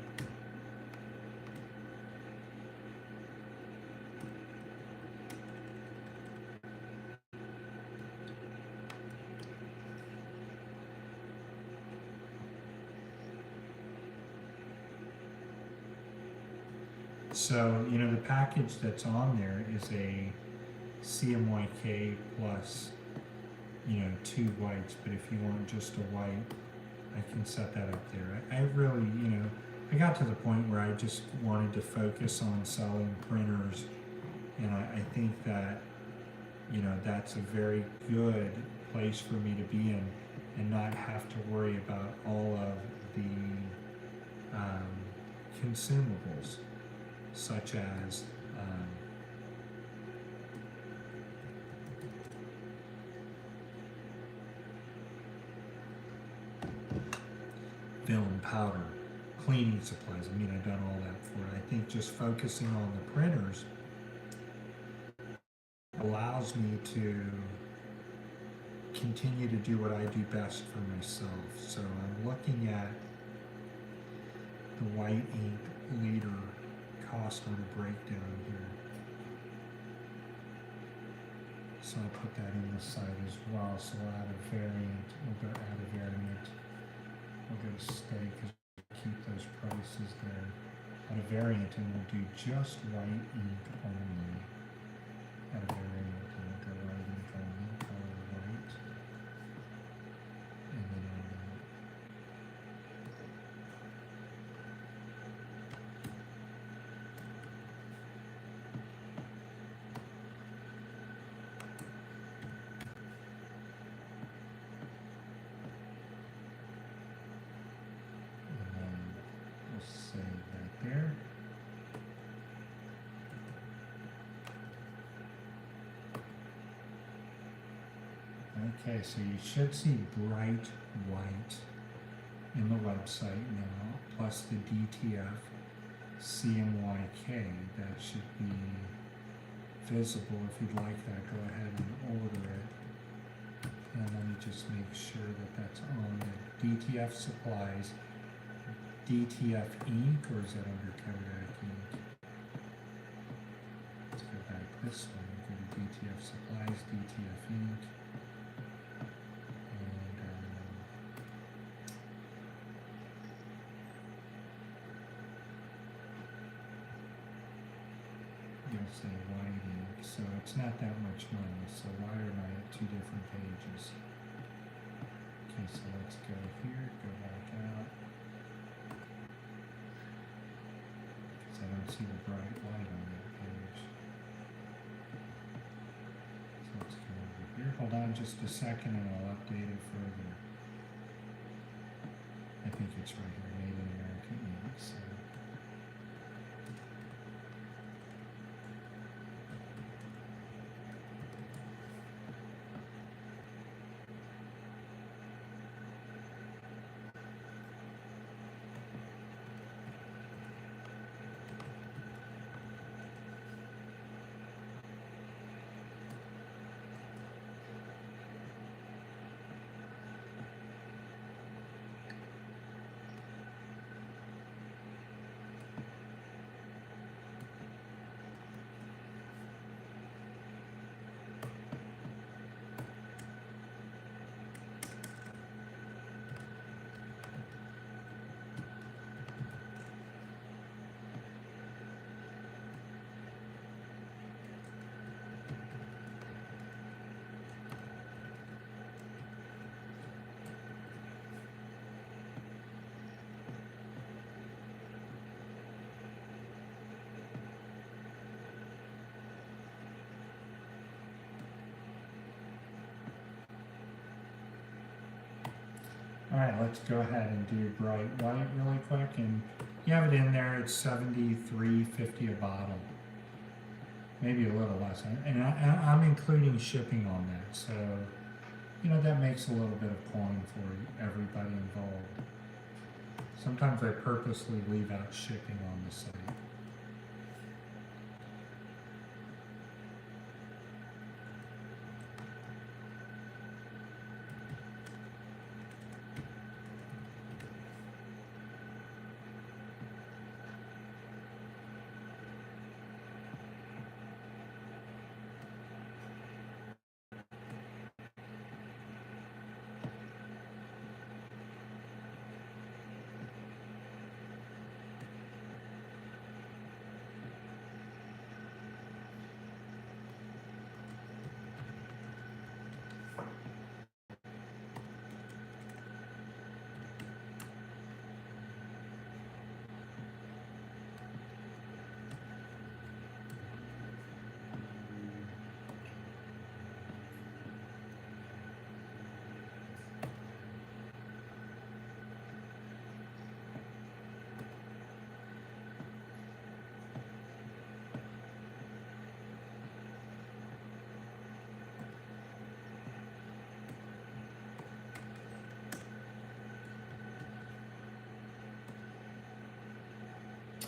Speaker 1: So, the package that's on there is a CMYK plus you know, 2 whites, but if you want just a white, I can set that up there. I really, you know, I got to the point where I just wanted to focus on selling printers, and I think that, you know, that's a very good place for me to be in and not have to worry about all of the consumables, such as film, powder, cleaning supplies. I mean, I've done all that for it. I think just focusing on the printers allows me to continue to do what I do best for myself. So I'm looking at the white ink liter cost on a breakdown here. So I'll put that in the site as well. So we'll add a variant. We'll go add a variant. We'll go to stay because we keep those prices there. Add a variant and we'll do just white ink only. Add a variant and we'll go white ink only, color white. And then we'll save that there. Okay, so you should see bright white in the website now, plus the DTF CMYK. That should be visible. If you'd like that, go ahead and order it. And let me just make sure that that's on the DTF supplies. DTF ink, or is that under Kodak ink? Let's go back this way. Go to DTF supplies, DTF ink. You'll say white ink, so it's not that much money. So why am I at 2 different pages? Okay, so let's go here, go back out. Because I don't see the bright white on that page. So let's go over here. Hold on just a second and I'll update it further. I think it's right here, Made in America ink. So. All right, let's go ahead and do bright white really quick, and you have it in there. It's $73.50 a bottle, maybe a little less, and I'm including shipping on that. So, you know, that makes a little bit of coin for everybody involved. Sometimes I purposely leave out shipping on the site.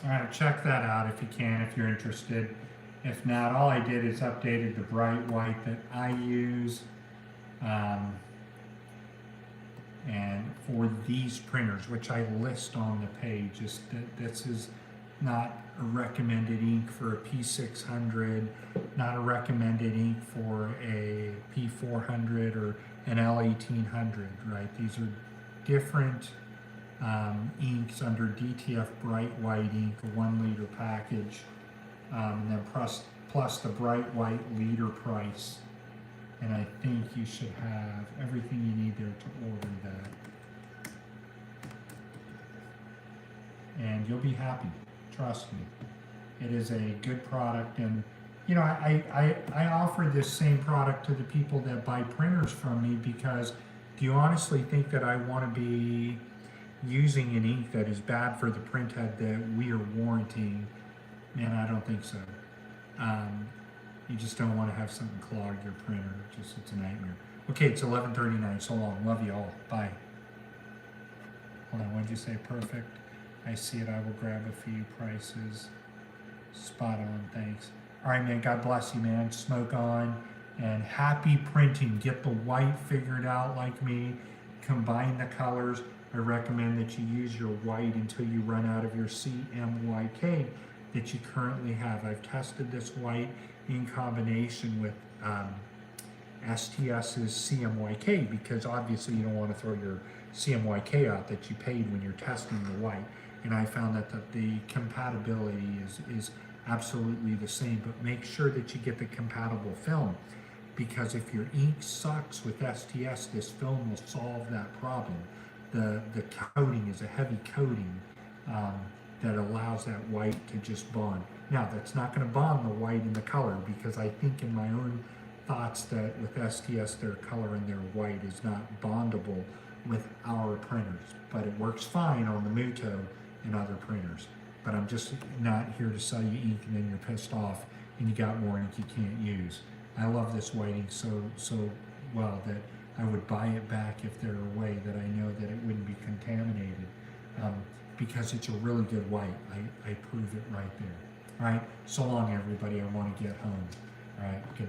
Speaker 1: All right, check that out if you can, if you're interested. If not, all I did is updated the bright white that I use. And for these printers, which I list on the page, is that this is not a recommended ink for a P600, not a recommended ink for a P400 or an L1800, right? These are different inks under DTF bright white ink, a 1 liter package, and then plus the bright white liter price. And I think you should have everything you need there to order that. And you'll be happy, trust me. It is a good product, and you know, I offer this same product to the people that buy printers from me, because do you honestly think that I want to be using an ink that is bad for the printhead that we are warranting? Man, I don't think so. You just don't want to have something clog your printer. It's a nightmare. Okay, it's 11:39. So long. Love you all. Bye. Hold on. What did you say? Perfect. I see it. I will grab a few prices. Spot on. Thanks. All right, man. God bless you, man. Smoke on. And happy printing. Get the white figured out like me. Combine the colors. I recommend that you use your white until you run out of your CMYK that you currently have. I've tested this white in combination with STS's CMYK, because obviously you don't want to throw your CMYK out that you paid when you're testing the white. And I found that the compatibility is absolutely the same, but make sure that you get the compatible film, because if your ink sucks with STS, this film will solve that problem. The coating is a heavy coating that allows that white to just bond. Now, that's not going to bond the white and the color, because I think in my own thoughts that with STS, their color and their white is not bondable with our printers, but it works fine on the Muto and other printers. But I'm just not here to sell you ink and then you're pissed off and you got more ink you can't use. I love this white ink so well that I would buy it back if there were a way that I know that it wouldn't be contaminated, because it's a really good white. I prove it right there. All right, so long everybody, I want to get home. All right, good night.